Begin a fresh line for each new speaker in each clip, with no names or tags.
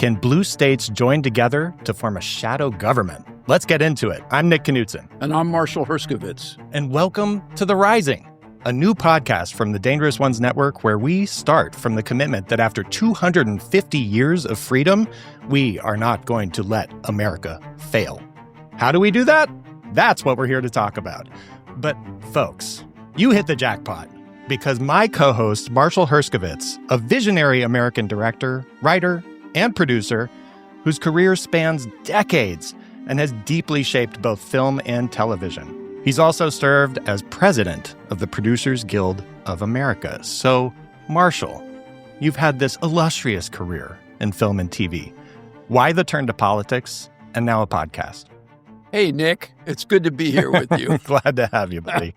Can blue states join together to form a shadow government? Let's get into it. I'm Nick Knudsen.
And I'm Marshall Herskovitz.
And welcome to The Rising, a new podcast from the Dangerous Ones Network where we start from the commitment that after 250 years of freedom, we are not going to let America fail. How do we do that? That's what we're here to talk about. But folks, you hit the jackpot because my co-host, Marshall Herskovitz, a visionary American director, writer, and producer whose career spans decades and has deeply shaped both film and television. He's also served as president of the Producers Guild of America. So, Marshall, you've had this illustrious career in film and TV. Why the turn to politics and now a podcast?
Hey, Nick, it's good to be here with you.
Glad to have you, buddy.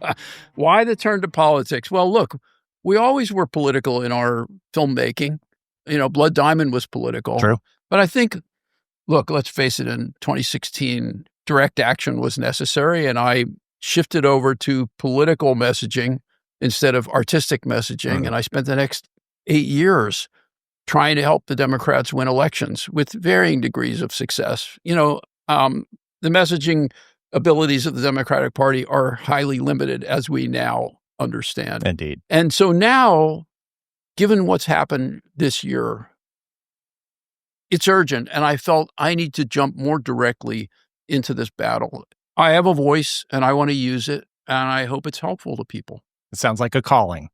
Why the turn to politics? Well, look, we always were political in our filmmaking. You know, Blood Diamond was political.
True.
But I think, look, let's face it, in 2016, direct action was necessary, and I shifted over to political messaging instead of artistic messaging, and I spent the next 8 years trying to help the Democrats win elections with varying degrees of success. You know, the messaging abilities of the Democratic Party are highly limited, as we now understand.
Indeed.
And so now, given what's happened this year, it's urgent, and I felt I need to jump more directly into this battle. I have a voice, and I want to use it, and I hope it's helpful to people.
It sounds like a calling.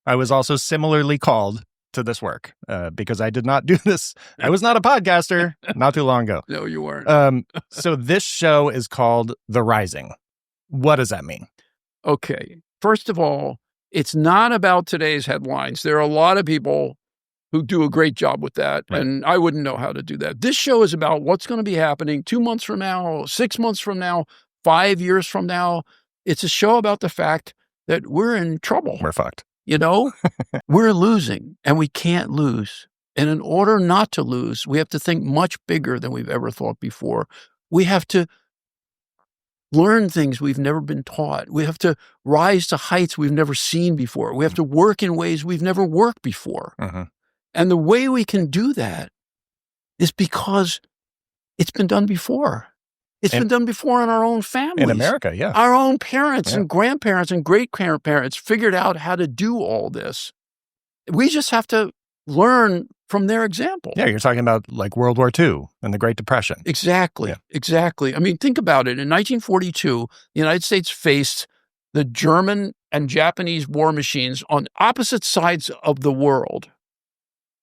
I was also similarly called to this work because I did not do this. I was not a podcaster not too long ago.
No, you weren't.
So this show is called The Rising. What does that mean?
Okay. First of all, it's not about today's headlines. There are a lot of people who do a great job with that,
right.
And I wouldn't know how to do that. This show is about what's going to be happening 2 months from now, 6 months from now, 5 years from now. It's a show about the fact that we're in trouble.
We're fucked.
You know, we're losing, and we can't lose. And in order not to lose, we have to think much bigger than we've ever thought before. We have to learn things we've never been taught. We have to rise to heights we've never seen before. We have to work in ways we've never worked before. And the way we can do that is because it's been done before. It's been done before in our own families.
In America, yeah.
Our own parents and grandparents and great-grandparents figured out how to do all this. We just have to learn from their example.
Yeah, you're talking about like World War II and the Great Depression.
Exactly, exactly. I mean, think about it. In 1942, the United States faced the German and Japanese war machines on opposite sides of the world.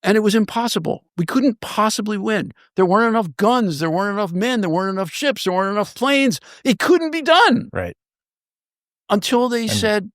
And it was impossible. We couldn't possibly win. There weren't enough guns. There weren't enough men. There weren't enough ships. There weren't enough planes. It couldn't be done.
Right.
Until they said,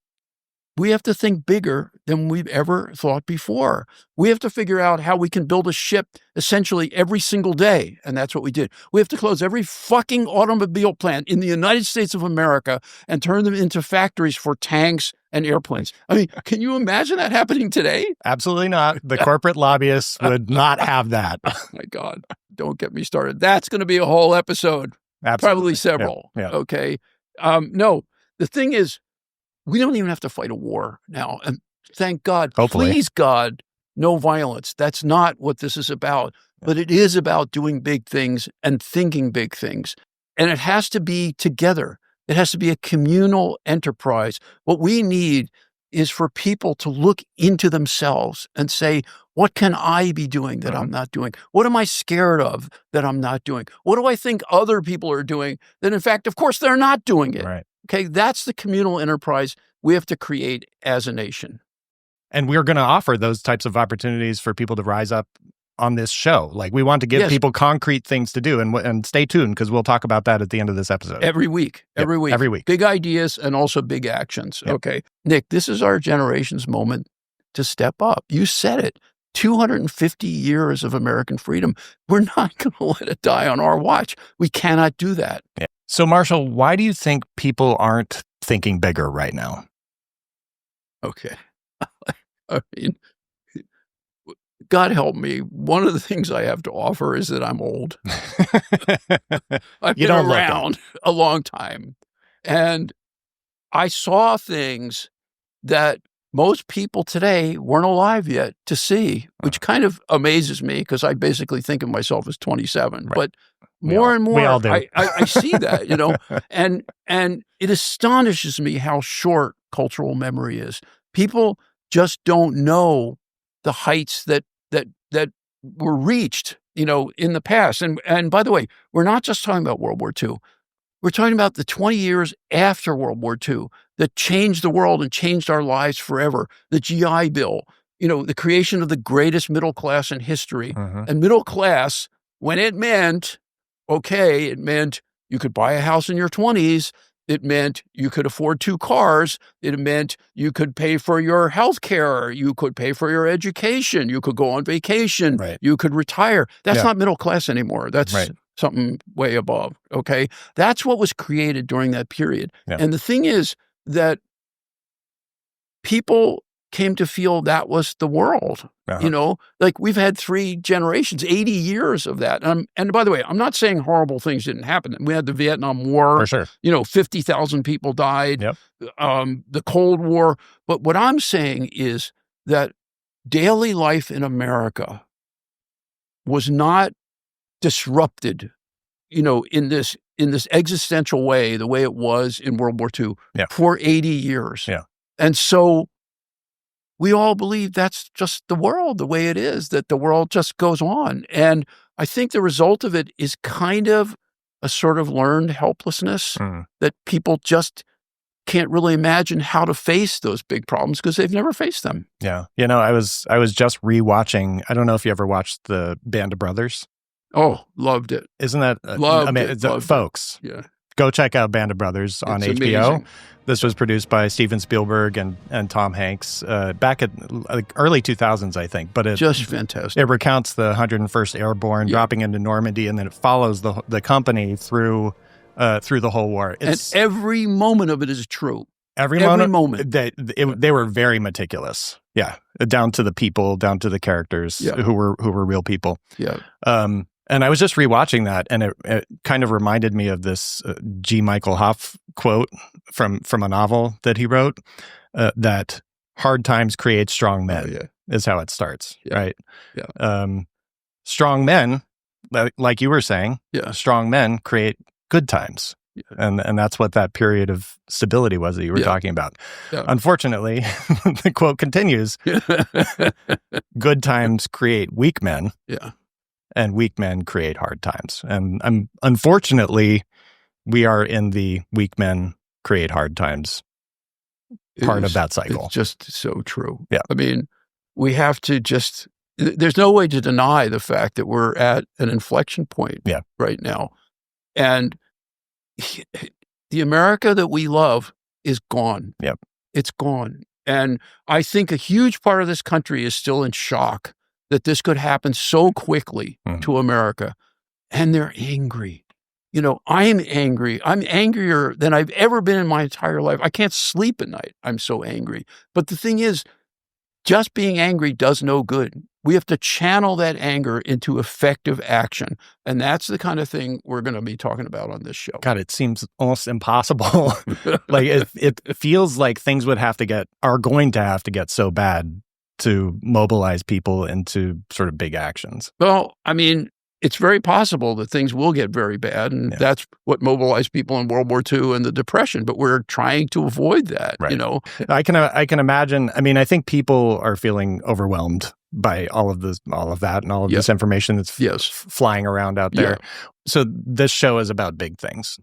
we have to think bigger than we've ever thought before. We have to figure out how we can build a ship essentially every single day. And that's what we did. We have to close every fucking automobile plant in the United States of America and turn them into factories for tanks and airplanes. I mean, can you imagine that happening today?
Absolutely not. The corporate lobbyists would not have that.
Oh my God. Don't get me started. That's going to be a whole episode.
Absolutely.
Probably several.
Yeah.
Okay. No, the thing is, we don't even have to fight a war now. And thank God.
Hopefully.
Please, God, no violence. That's not what this is about. But it is about doing big things and thinking big things. And it has to be together. It has to be a communal enterprise. What we need is for people to look into themselves and say, what can I be doing that I'm not doing? What am I scared of that I'm not doing? What do I think other people are doing that, in fact, of course, they're not doing it?
Right.
Okay, that's the communal enterprise we have to create as a nation.
And we're going to offer those types of opportunities for people to rise up on this show. Like, we want to give people concrete things to do. And stay tuned, because we'll talk about that at the end of this episode.
Every week. Every week. Big ideas and also big actions. Yep. Okay. Nick, this is our generation's moment to step up. You said it. 250 years of American freedom. We're not going to let it die on our watch. We cannot do that.
Yeah. So, Marshall, why do you think people aren't thinking bigger right now?
Okay. I mean, God help me. One of the things I have to offer is that I'm old. I've been around a long time. And I saw things that most people today weren't alive yet to see, which kind of amazes me because I basically think of myself as 27.
Right.
But
We
more
all-
and more,
we all do.
I see that, and it astonishes me how short cultural memory is. People just don't know the heights that were reached, in the past. And by the way, we're not just talking about World War II. We're talking about the 20 years after World War II that changed the world and changed our lives forever. The GI Bill, the creation of the greatest middle class in history.
Mhm.
And middle class, when it meant you could buy a house in your 20s. It meant you could afford 2 cars. It meant you could pay for your health care. You could pay for your education. You could go on vacation.
Right.
You could retire. That's
Yeah.
not middle class anymore. That's
Right.
something way above, okay? That's what was created during that period.
Yeah.
And the thing is that people came to feel that was the world, like we've had 3 generations, 80 years of that. And by the way, I'm not saying horrible things didn't happen. We had the Vietnam War.
For sure.
50,000 people died.
Yep.
The Cold War. But what I'm saying is that daily life in America was not disrupted, in this existential way, the way it was in World War II for 80 years.
Yeah.
And so we all believe that's just the world, the way it is, that the world just goes on. And I think the result of it is kind of a sort of learned helplessness that people just can't really imagine how to face those big problems because they've never faced them.
Yeah. I was just rewatching, I don't know if you ever watched the Band of Brothers.
Oh, loved it.
Isn't that
Loved it.
folks?
Yeah.
Go check out Band of Brothers on
It's
HBO.
amazing.
This was produced by Steven Spielberg and Tom Hanks back at early 2000s, I think. But
Just fantastic.
It recounts the 101st Airborne dropping into Normandy, and then it follows the company through the whole war.
And every moment of it is true.
Every moment. They were very meticulous. Yeah, down to the people, down to the characters who were real people.
Yeah.
And I was just rewatching that, and it kind of reminded me of this G. Michael Hoff quote from a novel that he wrote, that hard times create strong men, is how it starts, right?
Yeah.
Strong men, like you were saying, strong men create good times. Yeah. And that's what that period of stability was that you were talking about. Yeah. Unfortunately, the quote continues, good times create weak men.
Yeah.
And weak men create hard times. And unfortunately, we are in the weak men create hard times part of that cycle.
It's just so true.
Yeah.
I mean, we have to there's no way to deny the fact that we're at an inflection point right now. And the America that we love is gone.
Yep.
It's gone. And I think a huge part of this country is still in shock that this could happen so quickly to America. And they're angry. I'm angry. I'm angrier than I've ever been in my entire life. I can't sleep at night. I'm so angry. But the thing is, just being angry does no good. We have to channel that anger into effective action. And that's the kind of thing we're going to be talking about on this show.
God, it seems almost impossible. Like it feels like things are going to have to get so bad to mobilize people into sort of big actions.
Well, I mean, it's very possible that things will get very bad, and that's what mobilized people in World War II and the Depression. But we're trying to avoid that.
Right. I can imagine. I mean, I think people are feeling overwhelmed by all of that, and all of this information that's flying around out there. Yeah. So this show is about big things.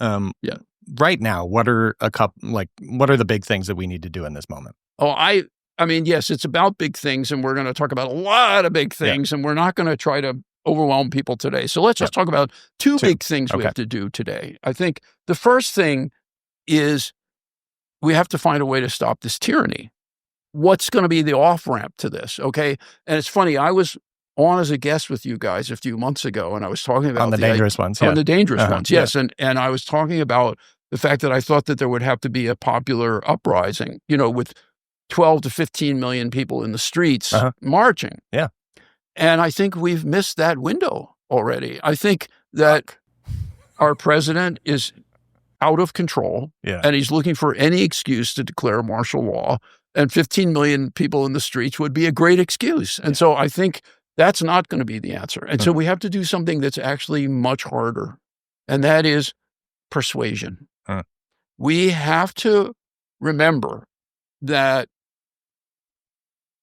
Right now, what are the big things that we need to do in this moment?
Oh, I mean, yes, it's about big things, and we're going to talk about a lot of big things, and we're not going to try to overwhelm people today. So let's just talk about two big things we have to do today. I think the first thing is we have to find a way to stop this tyranny. What's going to be the off-ramp to this, okay? And it's funny, I was on as a guest with you guys a few months ago, and I was talking about
on the dangerous ones.
On the dangerous ones, yes. And I was talking about the fact that I thought that there would have to be a popular uprising, with 12 to 15 million people in the streets marching.
Yeah.
And I think we've missed that window already. I think that our president is out of control, and he's looking for any excuse to declare martial law. and 15 million people in the streets would be a great excuse. And so I think that's not going to be the answer. And so we have to do something that's actually much harder, and that is persuasion. We have to remember that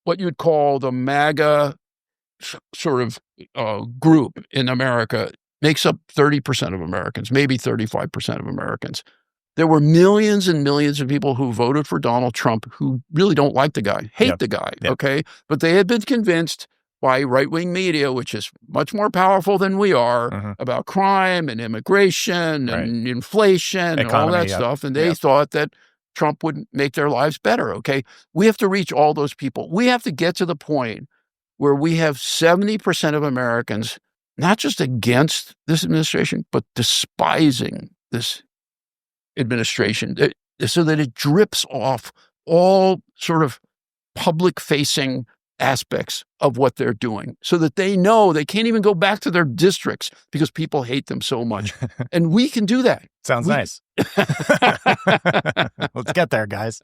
what you'd call the MAGA sort of group in America makes up 30% of Americans, maybe 35% of Americans. There were millions and millions of people who voted for Donald Trump who really don't like the guy, hate the guy, okay? But they had been convinced by right-wing media, which is much more powerful than we are, about crime and immigration and inflation and all that stuff. And they thought that Trump would make their lives better, okay? We have to reach all those people. We have to get to the point where we have 70% of Americans not just against this administration, but despising this administration, so that it drips off all sort of public-facing aspects of what they're doing, so that they know they can't even go back to their districts because people hate them so much. And we can do that.
Sounds nice. Let's get there, guys.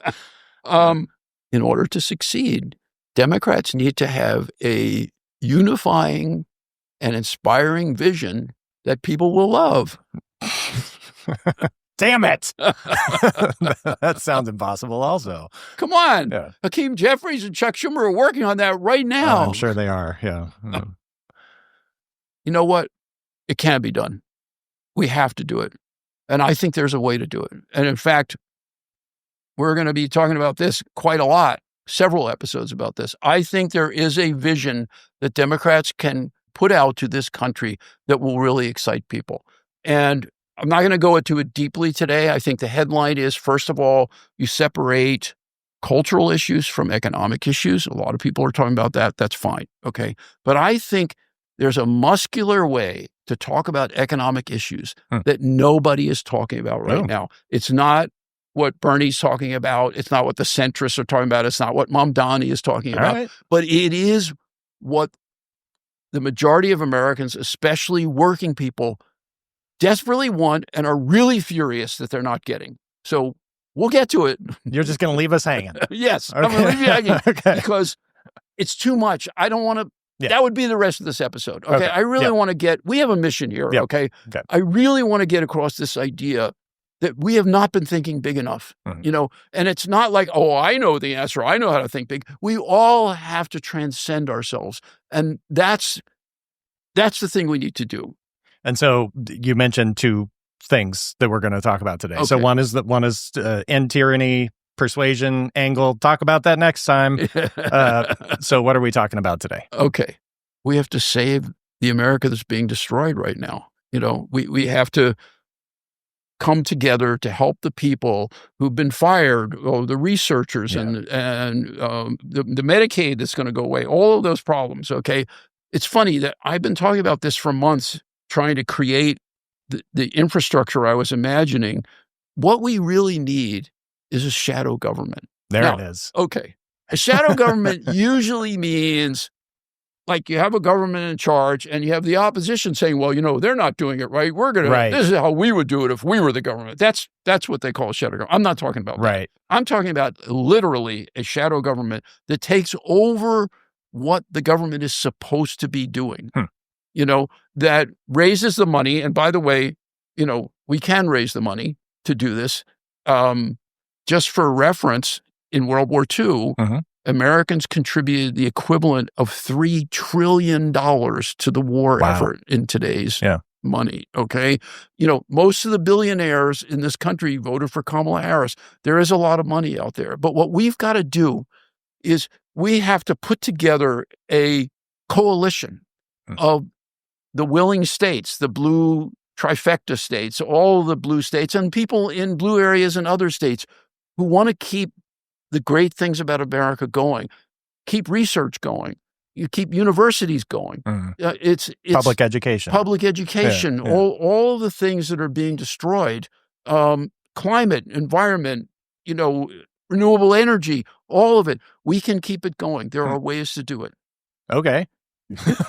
In order to succeed, Democrats need to have a unifying and inspiring vision that people will love.
Damn it. That sounds impossible also.
Come on. Hakeem Jeffries and Chuck Schumer are working on that right now.
I'm sure they are. Yeah.
You know what? It can be done. We have to do it. And I think there's a way to do it. And in fact, we're going to be talking about this quite a lot, several episodes about this. I think there is a vision that Democrats can put out to this country that will really excite people. And I'm not going to go into it deeply today. I think the headline is, first of all, you separate cultural issues from economic issues. A lot of people are talking about that. That's fine. Okay. But I think there's a muscular way to talk about economic issues that nobody is talking about right now. It's not what Bernie's talking about. It's not what the centrists are talking about. It's not what Mamdani is talking about. But it is what the majority of Americans, especially working people, desperately want and are really furious that they're not getting. So we'll get to it.
You're just going to leave us hanging.
Yes. Okay. I'm going to leave you hanging because it's too much. I don't want to. That would be the rest of this episode. Okay. I really want to get, we have a mission here. Okay. I really want to get across this idea that we have not been thinking big enough, you know, and it's not like, oh, I know the answer. I know how to think big. We all have to transcend ourselves. And that's the thing we need to do.
And so you mentioned two things that we're going to talk about today. Okay. So one is end tyranny, persuasion angle. Talk about that next time. So what are we talking about today?
Okay. We have to save the America that's being destroyed right now. You know, we have to come together to help the people who've been fired, the researchers and the Medicaid that's going to go away, all of those problems. Okay. It's funny that I've been talking about this for months, trying to create the infrastructure I was imagining. What we really need is a shadow government.
It is.
Okay. A shadow government usually means like you have a government in charge and you have the opposition saying, well, you know, they're not doing it right. We're going to, this is how we would do it if we were the government. That's what they call a shadow government. I'm not talking about that. I'm talking about literally a shadow government that takes over what the government is supposed to be doing. You know, that raises the money. And by the way, you know, we can raise the money to do this. Just for reference, in World War II, Americans contributed the equivalent of $3 trillion to the war effort in today's money. Okay. You know, most of the billionaires in this country voted for Kamala Harris. There is a lot of money out there. But what we've got to do is we have to put together a coalition of the willing states, the blue trifecta states, all the blue states, and people in blue areas and other states who want to keep the great things about America going, keep research going, you keep universities going. It's
public education,
all of the things that are being destroyed, climate, environment, you know, renewable energy, all of it. We can keep it going. There are ways to do it.
Okay.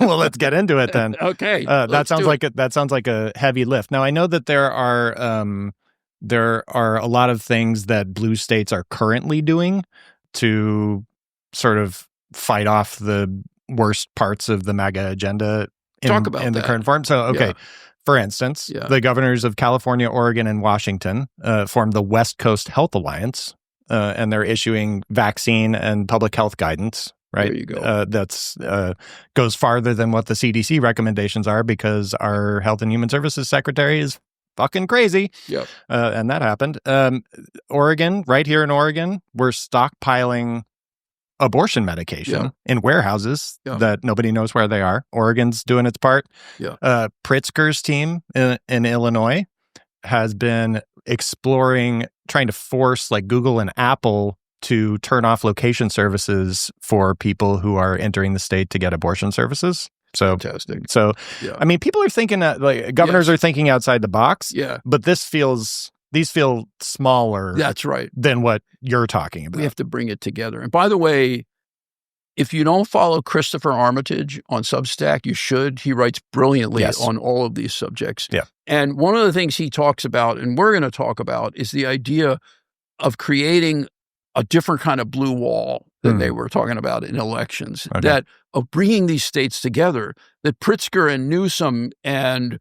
Well, let's get into it then.
Okay.
That sounds like a heavy lift. Now, I know that there are a lot of things that blue states are currently doing to sort of fight off the worst parts of the MAGA agenda
Talk about
in the
that.
current form. So, okay.
Yeah.
For instance,
Yeah.
the governors of California, Oregon, and Washington formed the West Coast Health Alliance, and they're issuing vaccine and public health guidance. Right.
There you go.
That's goes farther than what the CDC recommendations are, because our Health and Human Services Secretary is fucking crazy.
Yep.
And that happened. Oregon, right here in Oregon, we're stockpiling abortion medication in warehouses that nobody knows where they are. Oregon's doing its part.
Yeah.
Pritzker's team in Illinois has been exploring, trying to force like Google and Apple to turn off location services for people who are entering the state to get abortion services. So,
fantastic.
So, I mean, people are thinking like governors are thinking outside the box.
Yeah.
But these feel smaller.
That's right.
Than what you're talking about.
We have to bring it together. And by the way, if you don't follow Christopher Armitage on Substack, you should. He writes brilliantly on all of these subjects.
Yeah.
And one of the things he talks about, and we're going to talk about, is the idea of creating a different kind of blue wall than they were talking about in elections, that of bringing these states together, that Pritzker and Newsom and,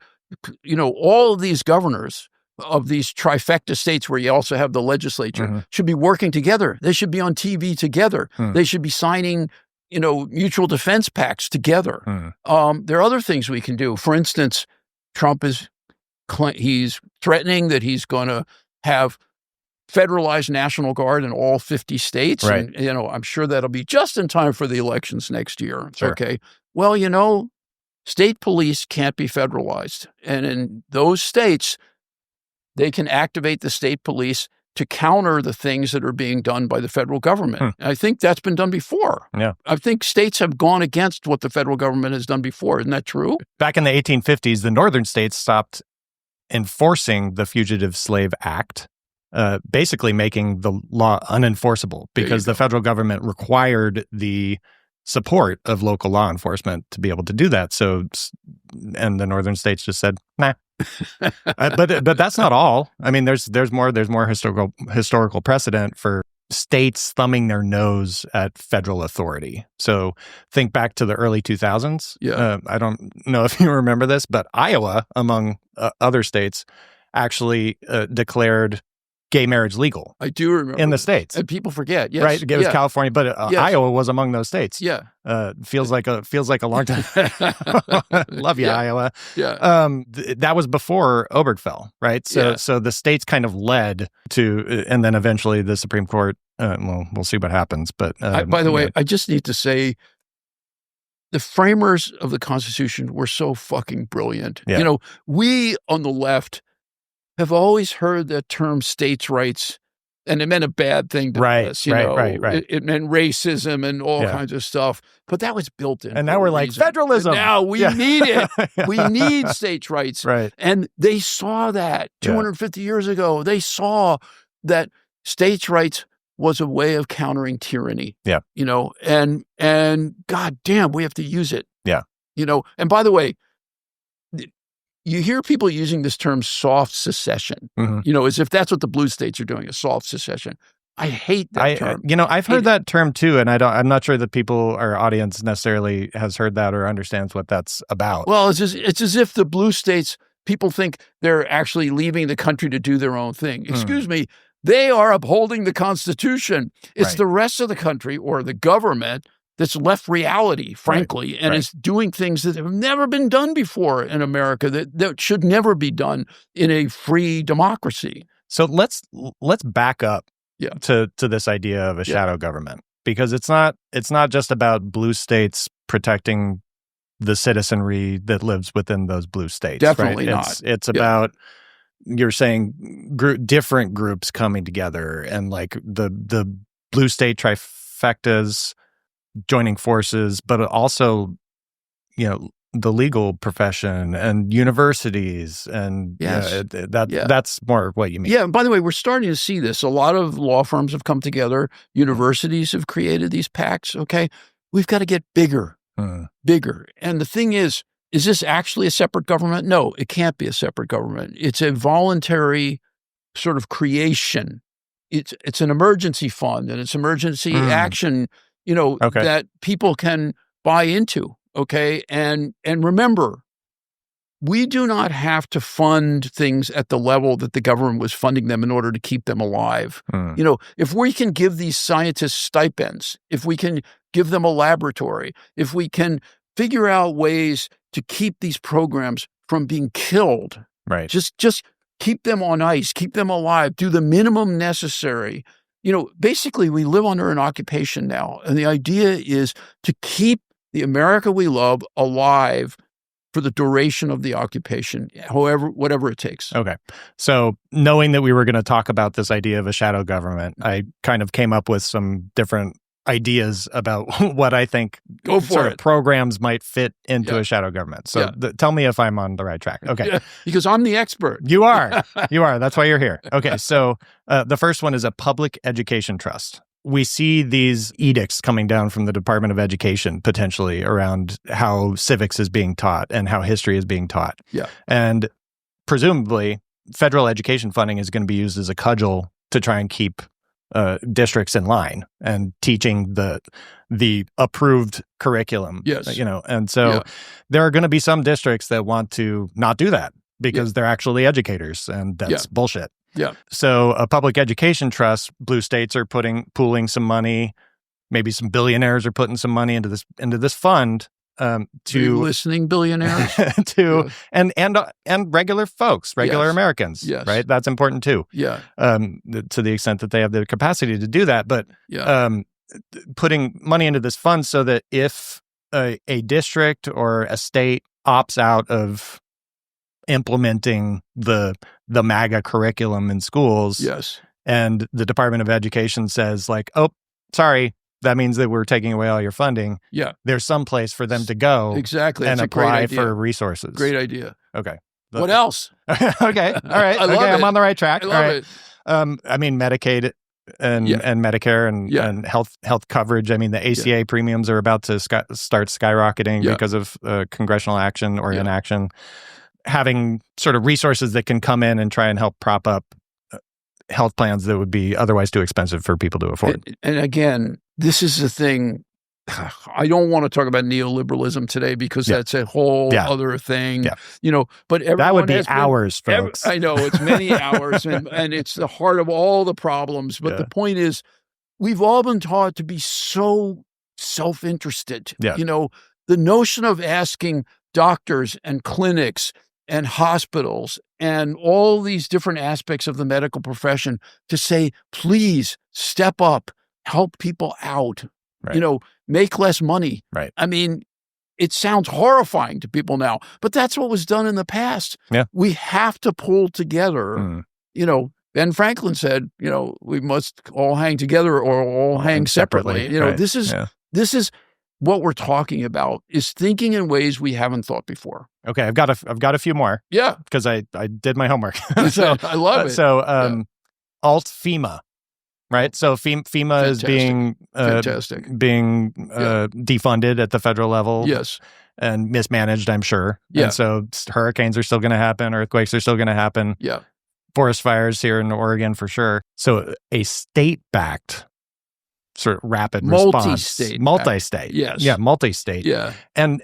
all of these governors of these trifecta states where you also have the legislature should be working together. They should be on TV together. They should be signing, mutual defense pacts together. There are other things we can do. For instance, Trump he's threatening that he's going to have federalized National Guard in all 50 states.
Right.
And, I'm sure that'll be just in time for the elections next year.
Sure.
Okay. Well, state police can't be federalized. And in those states, they can activate the state police to counter the things that are being done by the federal government. I think that's been done before.
Yeah.
I think states have gone against what the federal government has done before. Isn't that true?
Back in the 1850s, the northern states stopped enforcing the Fugitive Slave Act, basically making the law unenforceable because the federal government required the support of local law enforcement to be able to do that. So, and the northern states just said, nah. But that's not all. I mean, there's more historical precedent for states thumbing their nose at federal authority. So think back to the early 2000s.
Yeah.
I don't know if you remember this, but Iowa, among other states, actually declared gay marriage legal.
I do remember
in the states,
and people forget. Yes,
right? It was California, but Iowa was among those states.
Yeah,
feels like a long time. Love you, Iowa.
Yeah,
that was before Obergefell, right? So the states kind of led to, and then eventually the Supreme Court. We'll see what happens. But
by the way, I just need to say, the framers of the Constitution were so fucking brilliant.
Yeah.
We on the left have always heard that term states' rights, and it meant a bad thing to us.
Right.
It meant racism and all kinds of stuff. But that was built in.
And now we're like, federalism.
And now we need it. We need states' rights.
Right.
And they saw that 250 years ago. They saw that states' rights was a way of countering tyranny.
Yeah.
And God damn, we have to use it.
Yeah.
And by the way, you hear people using this term soft secession, as if that's what the blue states are doing, a soft secession. I hate that term.
I've heard that term too, and I'm not sure that our audience necessarily has heard that or understands what that's about.
Well, it's as if the blue states, people think they're actually leaving the country to do their own thing. Excuse me, they are upholding the Constitution. It's the rest of the country or the government that's left reality, frankly, and is doing things that have never been done before in America that should never be done in a free democracy.
So let's back up to this idea of a shadow government, because it's not just about blue states protecting the citizenry that lives within those blue states.
Definitely
right?
not.
It's about, you're saying, different groups coming together and like the blue state trifectas joining forces, but also, the legal profession and universities, and that's more what you mean.
Yeah. And by the way, we're starting to see this. A lot of law firms have come together. Universities have created these pacts. Okay. We've got to get bigger. And the thing is this actually a separate government? No, it can't be a separate government. It's a voluntary sort of creation it's an emergency fund and it's emergency action, that people can buy into. Okay. And remember, we do not have to fund things at the level that the government was funding them in order to keep them alive. If we can give these scientists stipends, if we can give them a laboratory, if we can figure out ways to keep these programs from being killed,
right?
Just keep them on ice, keep them alive, do the minimum necessary. Basically, we live under an occupation now. And the idea is to keep the America we love alive for the duration of the occupation, whatever it takes.
Okay. So knowing that we were going to talk about this idea of a shadow government, I kind of came up with some different ideas about what I think sort of programs might fit into a shadow government. So tell me if I'm on the right track. Okay.
Yeah, because I'm the expert.
You are. You are. That's why you're here. Okay. So the first one is a public education trust. We see these edicts coming down from the Department of Education potentially around how civics is being taught and how history is being taught.
Yeah.
And presumably, federal education funding is going to be used as a cudgel to try and keep districts in line and teaching the approved curriculum.
Yes.
And so there are going to be some districts that want to not do that because they're actually educators, and that's bullshit.
Yeah.
So a public education trust, blue states are pooling some money, maybe some billionaires are putting some money into this fund to
listening billionaires
and regular folks, regular Americans.
Yes.
Right. That's important too.
Yeah.
To the extent that they have the capacity to do that, but putting money into this fund so that if a district or a state opts out of implementing the MAGA curriculum in schools.
Yes.
And the Department of Education says like, oh, sorry, that means that we're taking away all your funding.
Yeah.
There's some place for them to go.
Exactly.
And
That's
apply for resources.
Great idea.
Okay.
What else?
Okay. All right.
I love it.
I'm on the right track.
I love it.
I mean, Medicaid and Medicare and health coverage. I mean, the ACA premiums are about to start skyrocketing because of congressional action or inaction. Having sort of resources that can come in and try and help prop up health plans that would be otherwise too expensive for people to afford.
And again, this is the thing. I don't want to talk about neoliberalism today because that's a whole other thing, but
that would be hours, folks.
I know it's many hours and it's the heart of all the problems. But the point is, we've all been taught to be so self-interested.
Yeah.
The notion of asking doctors and clinics and hospitals and all these different aspects of the medical profession to say, please step up, help people out, make less money.
Right.
I mean, it sounds horrifying to people now, but that's what was done in the past.
Yeah.
We have to pull together. Ben Franklin said, we must all hang together or all hang separately. This is what we're talking about, is thinking in ways we haven't thought before.
Okay, I've got a few more.
Yeah,
because I did my homework.
So I love it.
So Alt-FEMA, right? So FEMA is being defunded at the federal level.
Yes,
and mismanaged, I'm sure.
Yeah.
And so hurricanes are still going to happen, earthquakes are still going to happen.
Yeah,
forest fires here in Oregon for sure. So a state-backed sort of rapid response. Multi-state.
Yes.
Yeah, multi-state.
Yeah.
And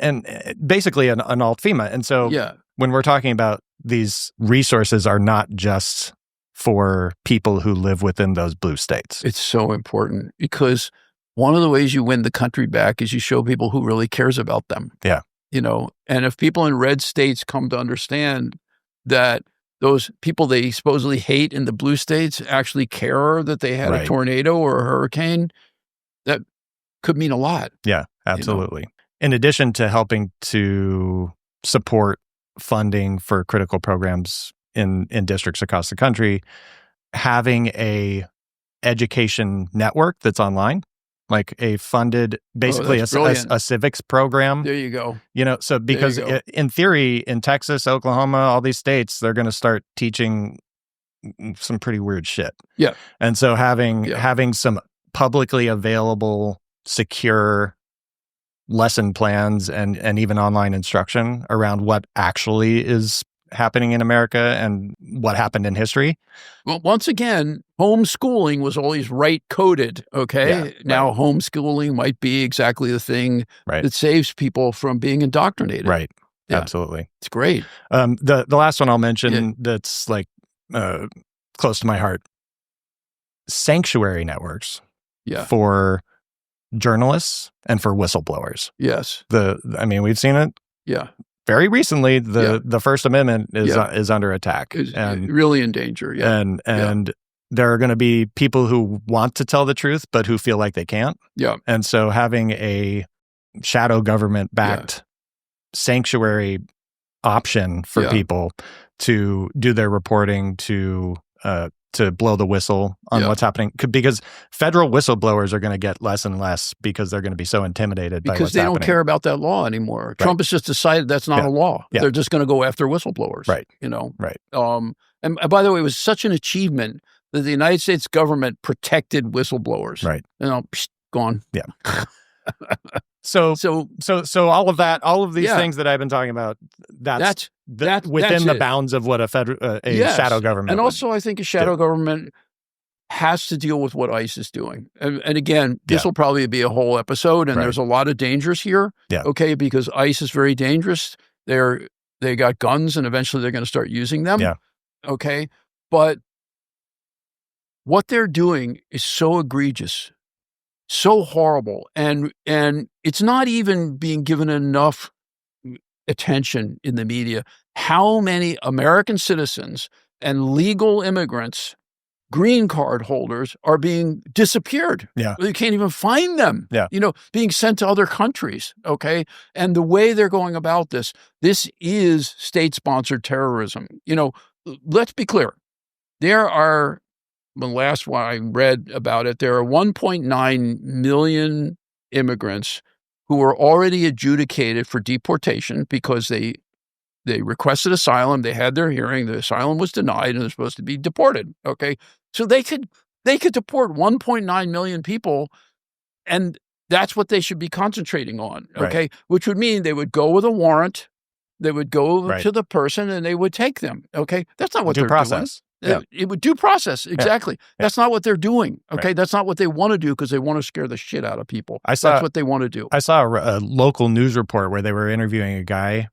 basically an Alt-FEMA. And so when we're talking about these resources are not just for people who live within those blue states.
It's so important because one of the ways you win the country back is you show people who really cares about them.
Yeah.
And if people in red states come to understand that those people they supposedly hate in the blue states actually care that they had a tornado or a hurricane, that could mean a lot.
Yeah, absolutely. In addition to helping to support funding for critical programs in districts across the country, having a education network that's online, like a funded, basically a civics program.
There you go.
So because in theory, in Texas, Oklahoma, all these states, they're going to start teaching some pretty weird shit.
Yeah.
And so having some publicly available, secure lesson plans and even online instruction around what actually is happening in America and what happened in history.
Well, once again, homeschooling was always right coded. Okay.
Yeah,
now homeschooling might be exactly the thing
right.
that saves people from being indoctrinated.
Right.
Yeah.
Absolutely.
It's great.
The last one I'll mention that's like close to my heart, sanctuary networks for journalists and for whistleblowers.
Yes.
We've seen it.
Yeah.
Very recently, the First Amendment is under attack.
And really in danger. Yeah.
And there are going to be people who want to tell the truth, but who feel like they can't.
Yeah.
And so having a shadow government backed sanctuary option for people to do their reporting, to blow the whistle on what's happening, because federal whistleblowers are going to get less and less because they're going to be so intimidated by what's
because they
happening.
don't care about that law anymore. Right. Trump has just decided that's not a law.
Yeah.
They're just going to go after whistleblowers.
Right.
Right. And by the way, it was such an achievement that the United States government protected whistleblowers.
Right.
Gone.
Yeah. So all of that, all of these things that I've been talking about, that's within the bounds of what a shadow government.
And also, I think a shadow government has to deal with what ICE is doing. And again, this will probably be a whole episode, and there's a lot of dangers here.
Yeah.
Okay, because ICE is very dangerous. They got guns, and eventually they're going to start using them.
Yeah.
Okay, but what they're doing is so egregious, so horrible, and it's not even being given enough attention in the media. How many American citizens and legal immigrants, green card holders, are being disappeared?
Yeah.
You can't even find them.
Yeah.
Being sent to other countries. Okay. And the way they're going about this is state-sponsored terrorism. Let's be clear. There are, the last one I read about it, there are 1.9 million immigrants who were already adjudicated for deportation because they requested asylum, they had their hearing, the asylum was denied, and they're supposed to be deported. Okay, so they could deport 1.9 million people, and that's what they should be concentrating on. Okay,
right.
Which would mean they would go with a warrant, they would go
right.
to the person, and they would take them. Okay, that's not what they're
process.
doing. It would due process, exactly.
Yeah.
That's not what they're doing. Okay,
right.
That's not what they want to do because they want to scare the shit out of people. That's what they want to do.
I saw a local news report where they were interviewing a guy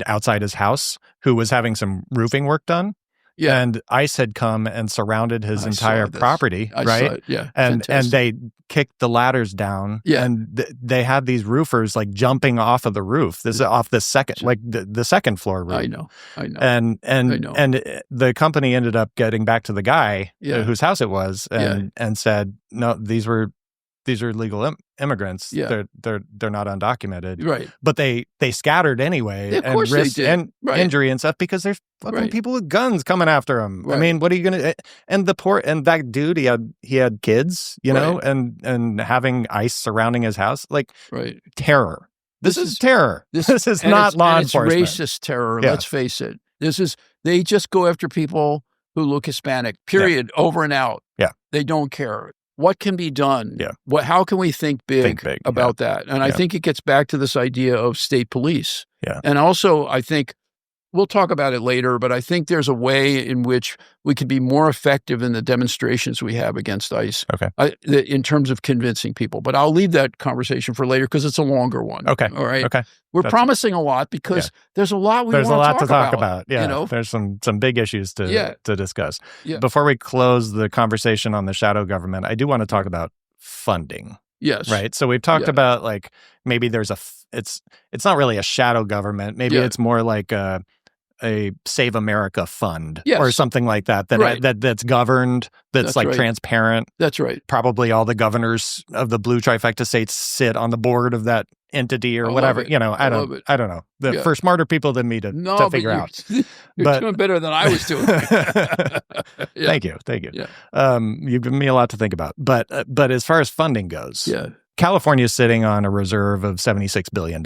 outside his house who was having some roofing work done. Yeah. And ICE had come and surrounded his entire property, right? And they kicked the ladders down. Yeah. And they had these roofers like jumping off of the roof. This is off the second, like the second floor roof.
I know.
And the company ended up getting back to the guy whose house it was and said, no, these are legal immigrants. Yeah. They're not undocumented.
Right.
But they scattered anyway and risked injury and stuff because there's fucking people with guns coming after them. Right. I mean, what are you going to, and that dude, he had kids, know, and having ICE surrounding his house, like terror. This is terror. This is not law enforcement.
It's racist terror. Yeah. Let's face it. They just go after people who look Hispanic, period, over and out.
Yeah.
They don't care. What can be done?
Yeah.
How can we think big about that? And I think it gets back to this idea of state police.
Yeah.
And also, I think we'll talk about it later, but I think there's a way in which we can be more effective in the demonstrations we have against ICE.
Okay.
In terms of convincing people. But I'll leave that conversation for later because it's a longer one.
Okay.
All right.
Okay.
We're promising a lot because there's a lot we want to talk about.
Yeah. There's some big issues to discuss.
Yeah.
Before we close the conversation on the shadow government, I do want to talk about funding.
Yes.
Right. So we've talked about like maybe there's it's not really a shadow government. Maybe it's more like a Save America fund or something like that that's governed, that's like transparent.
That's right.
Probably all the governors of the blue trifecta states sit on the board of that entity or whatever. I don't know. For smarter people than me to figure out.
You're doing better than I was doing.
Thank you. Yeah. You've given me a lot to think about. But as far as funding goes, California is sitting on a reserve of $76 billion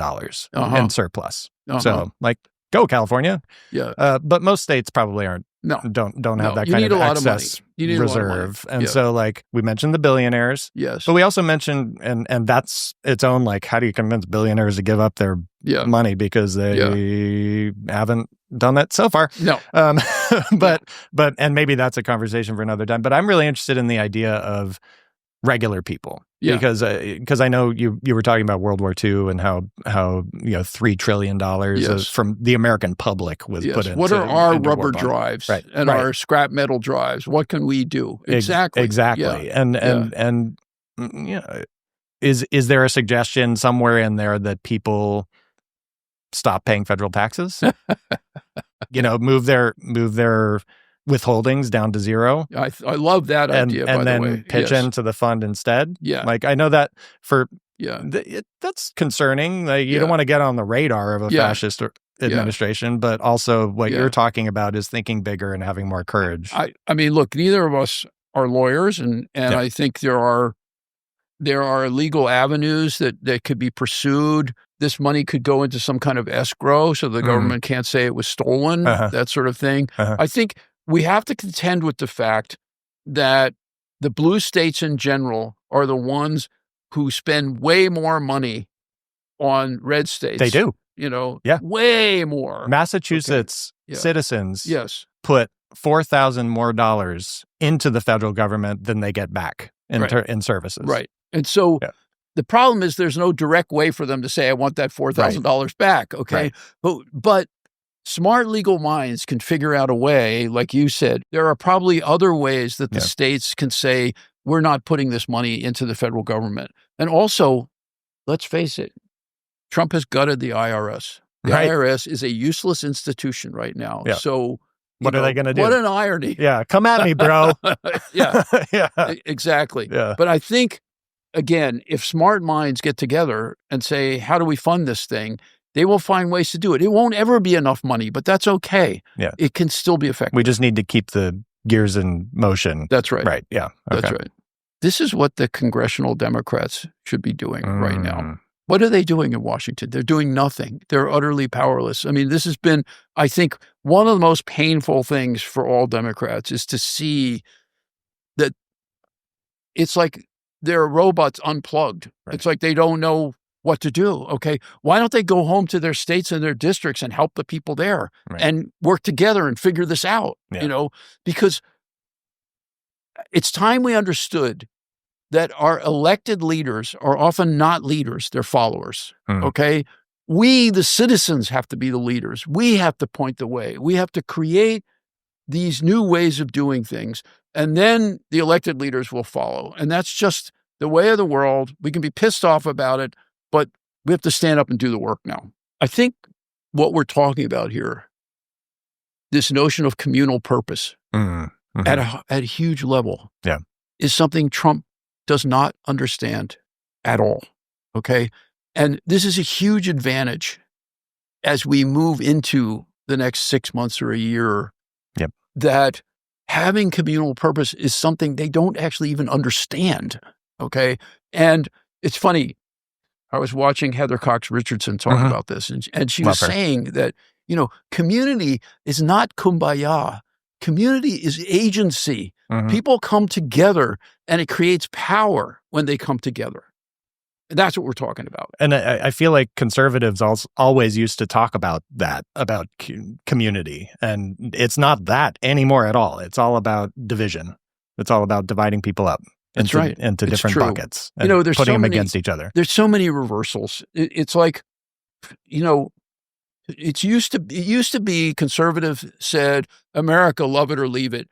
in surplus. So like, go California.
Yeah.
But most states probably aren't don't
No,
have that
you
kind
need
of
a lot of money.
excess
You need a lot of money.
reserve. And
Yeah.
so like we mentioned the billionaires,
Yes.
but we also mentioned, and that's its own, like, how do you convince billionaires to give up their money because they haven't done that so far?
No.
But and maybe that's a conversation for another time. But I'm really interested in the idea of regular people, because I know you were talking about World War II and how $3 trillion from the American public was put into.
What are our
into
rubber
war bonds.
Drives
Right.
and our scrap metal drives? What can we do? Exactly.
Exactly.
Yeah.
And is there a suggestion somewhere in there that people stop paying federal taxes? Move their withholdings down to zero.
I love that idea, by the way.
And then pitch into the fund instead.
Yeah.
Like, I know that that's concerning. Like, you don't want to get on the radar of a fascist administration, but also what you're talking about is thinking bigger and having more courage.
I mean, look, neither of us are lawyers, and I think there are legal avenues that could be pursued. This money could go into some kind of escrow so the government can't say it was stolen, that sort of thing. I think we have to contend with the fact that the blue states in general are the ones who spend way more money on red states.
They do.
Way more.
Massachusetts citizens put $4,000 more into the federal government than they get back in services.
Right. And so the problem is there's no direct way for them to say, I want that $4,000 back. Okay. Right. But smart legal minds can figure out a way, like you said. There are probably other ways that the states can say, we're not putting this money into the federal government. And also, let's face it, Trump has gutted the IRS. The IRS is a useless institution right now. Yeah. So
what are they going to do?
What an irony.
Yeah. Come at me, bro.
Exactly.
Yeah.
But I think, again, if smart minds get together and say, how do we fund this thing? They will find ways to do it. It won't ever be enough money, but that's okay. Yeah. It can still be effective.
We just need to keep the gears in motion.
That's right.
Right. Yeah. Okay.
That's right. This is what the congressional Democrats should be doing right now. What are they doing in Washington? They're doing nothing. They're utterly powerless. I mean, this has been, I think, one of the most painful things for all Democrats is to see that it's like they're robots unplugged. Right. It's like they don't know what to do. Okay. Why don't they go home to their states and their districts and help the people there and work together and figure this out? Because it's time we understood that our elected leaders are often not leaders, they're followers. Okay. We, the citizens, have to be the leaders. We have to point the way. We have to create these new ways of doing things. And then the elected leaders will follow. And that's just the way of the world. We can be pissed off about it, but we have to stand up and do the work now. I think what we're talking about here, this notion of communal purpose at a huge level, is something Trump does not understand at all. Okay. And this is a huge advantage as we move into the next 6 months or a year, that having communal purpose is something they don't actually even understand. Okay. And it's funny. I was watching Heather Cox Richardson talk about this, and she was saying that, community is not kumbaya. Community is agency. People come together and it creates power when they come together. And that's what we're talking about.
And I feel like conservatives always used to talk about that, about community. And it's not that anymore at all. It's all about division. It's all about dividing people up into different buckets and putting them against each other.
There's so many reversals. It's like, it used to be conservatives said, America, love it or leave it.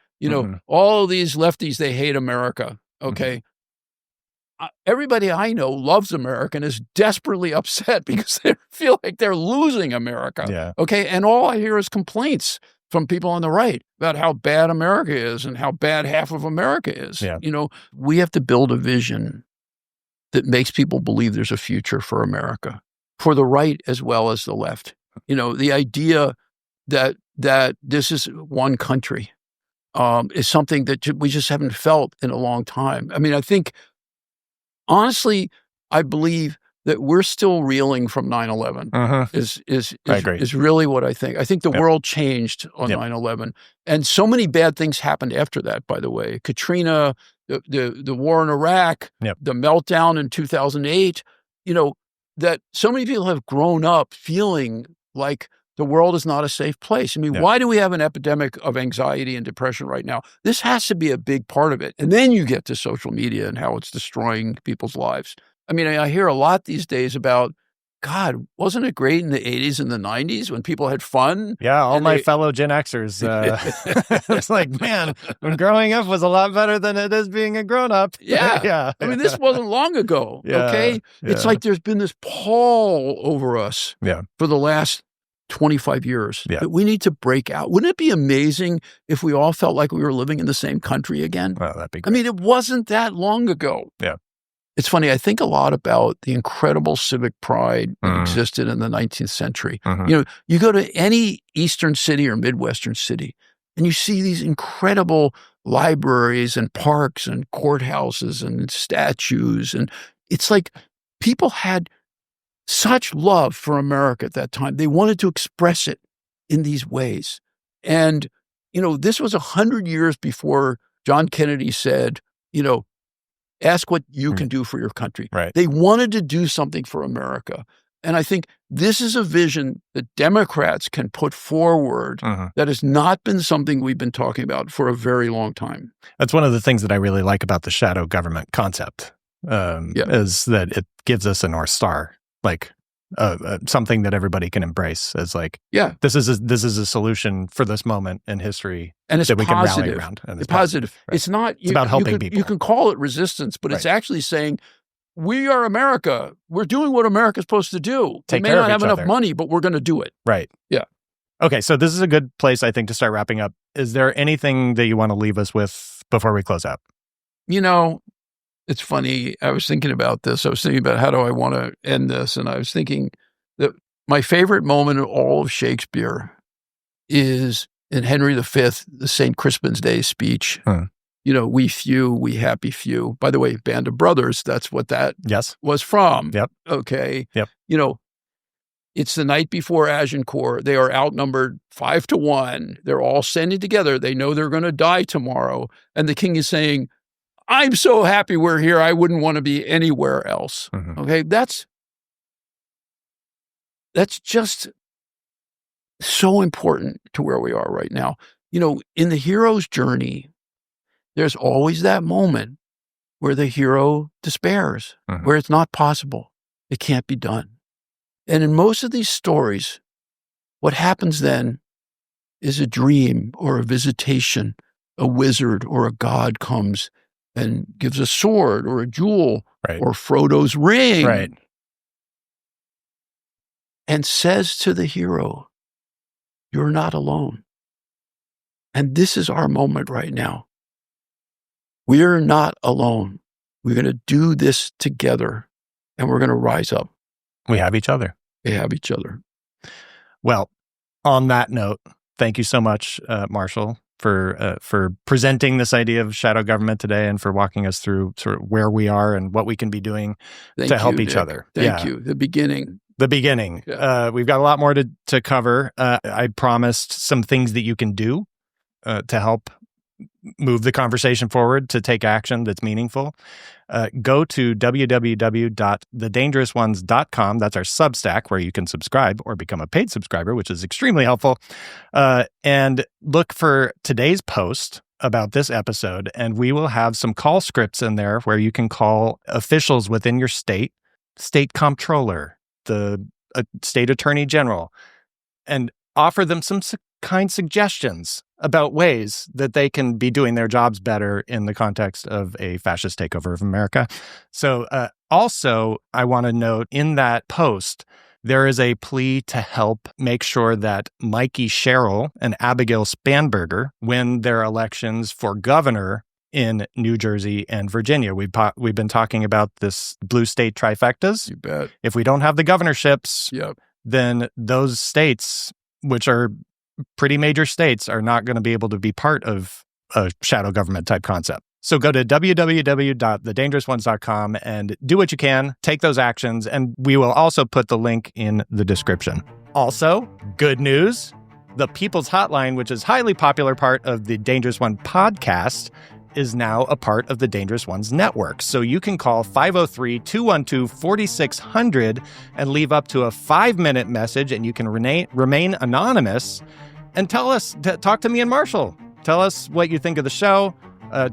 All these lefties, they hate America. Okay. Everybody I know loves America and is desperately upset because they feel like they're losing America.
Yeah.
Okay. And all I hear is complaints from people on the right about how bad America is and how bad half of America is.
Yeah.
We have to build a vision that makes people believe there's a future for America, for the right as well as the left. The idea that this is one country is something that we just haven't felt in a long time. I mean, I think, honestly, I believe that we're still reeling from 9/11
I agree.
is really what I think. I think the world changed on 9/11, and so many bad things happened after that. By the way, Katrina, the war in Iraq, the meltdown in 2008. That so many people have grown up feeling like the world is not a safe place. I mean, why do we have an epidemic of anxiety and depression right now? This has to be a big part of it. And then you get to social media and how it's destroying people's lives. I mean, I hear a lot these days about, God, wasn't it great in the 80s and the 90s when people had fun?
Yeah, all my fellow Gen Xers. It's like, man, when growing up was a lot better than it is being a grown-up.
Yeah. I mean, this wasn't long ago, okay? It's like there's been this pall over us for the last 25 years. But we need to break out. Wouldn't it be amazing if we all felt like we were living in the same country again?
Well, that'd be great.
I mean, it wasn't that long ago.
Yeah.
It's funny, I think a lot about the incredible civic pride that existed in the 19th century. You go to any Eastern city or Midwestern city, and you see these incredible libraries and parks and courthouses and statues. And it's like people had such love for America at that time. They wanted to express it in these ways. And, this was 100 years before John Kennedy said, ask what you can do for your country.
Right.
They wanted to do something for America. And I think this is a vision that Democrats can put forward that has not been something we've been talking about for a very long time.
That's one of the things that I really like about the shadow government concept, is that it gives us a North Star, like something that everybody can embrace as like, this is a solution for this moment in history,
and it's
that we
positive.
can rally around. And
it's positive. Right. It's not.
It's about helping people.
You can call it resistance, but it's actually saying, we are America. We're doing what America's supposed to do. We may not have enough money, but we're going to do it.
Right.
Yeah.
Okay, so this is a good place, I think, to start wrapping up. Is there anything that you want to leave us with before we close out?
It's funny. I was thinking about this. I was thinking about how do I want to end this, and I was thinking that my favorite moment in all of Shakespeare is in Henry V, the St. Crispin's Day speech. We few, we happy few. By the way, Band of Brothers, that's what that was from.
Yep.
Okay.
Yep.
It's the night before Agincourt. They are outnumbered 5-1. They're all standing together. They know they're going to die tomorrow. And the king is saying, I'm so happy we're here. I wouldn't want to be anywhere else. Okay. That's just so important to where we are right now. In the hero's journey, there's always that moment where the hero despairs, where it's not possible. It can't be done. And in most of these stories, what happens then is a dream or a visitation. A wizard or a god comes and gives a sword or a jewel or Frodo's ring and says to the hero, you're not alone. And this is our moment right now. We're not alone. We're going to do this together, and we're going to rise up.
We have each other.
We have each other.
Well, on that note, thank you so much, Marshall, for presenting this idea of shadow government today and for walking us through sort of where we are and what we can be doing to help each other.
Thank you. The beginning.
Yeah. We've got a lot more to cover. I promised some things that you can do to help move the conversation forward, to take action that's meaningful. Go to www.thedangerousones.com. That's our Substack, where you can subscribe or become a paid subscriber, which is extremely helpful. And look for today's post about this episode, and we will have some call scripts in there where you can call officials within your state comptroller, the state attorney general, and offer them some kind suggestions about ways that they can be doing their jobs better in the context of a fascist takeover of America. So also, I want to note in that post, there is a plea to help make sure that Mikey Sherrill and Abigail Spanberger win their elections for governor in New Jersey and Virginia. We've been talking about this blue state trifectas.
You bet.
If we don't have the governorships, then those states, which are pretty major states, are not going to be able to be part of a shadow government type concept. So go to www.thedangerousones.com and do what you can, take those actions, and we will also put the link in the description. Also, good news, the People's Hotline, which is a highly popular part of the Dangerous One podcast, is now a part of the Dangerous Ones network. So you can call 503-212-4600 and leave up to a 5-minute message, and you can remain anonymous and talk to me and Marshall. Tell us what you think of the show.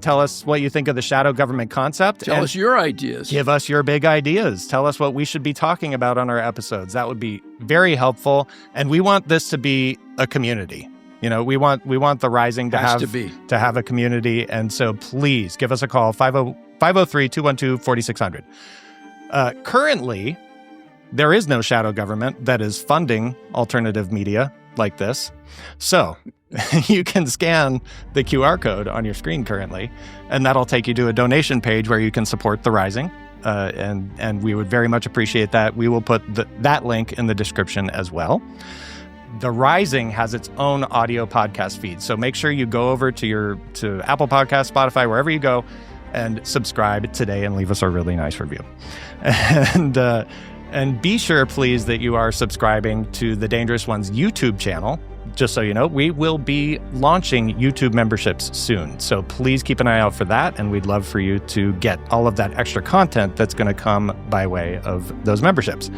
Tell us what you think of the shadow government concept.
Tell us your ideas.
Give us your big ideas. Tell us what we should be talking about on our episodes. That would be very helpful. And we want this to be a community. We want the Rising to have a community. And so please give us a call, 503-212-4600. Currently, there is no shadow government that is funding alternative media like this. So you can scan the QR code on your screen currently, and that'll take you to a donation page where you can support The Rising. And we would very much appreciate that. We will put that link in the description as well. The Rising has its own audio podcast feed. So make sure you go over to Apple Podcasts, Spotify, wherever you go, and subscribe today and leave us a really nice review. And be sure, please, that you are subscribing to the Dangerous Ones YouTube channel. Just so you know, we will be launching YouTube memberships soon. So please keep an eye out for that. And we'd love for you to get all of that extra content that's going to come by way of those memberships.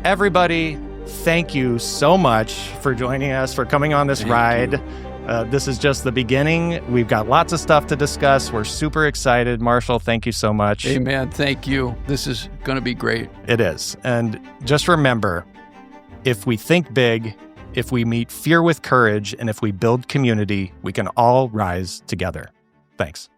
Everybody, thank you so much for joining us, for coming on this ride. This is just the beginning. We've got lots of stuff to discuss. We're super excited. Marshall, thank you so much.
Hey, man, thank you. This is going to be great.
It is. And just remember, if we think big, if we meet fear with courage, and if we build community, we can all rise together. Thanks.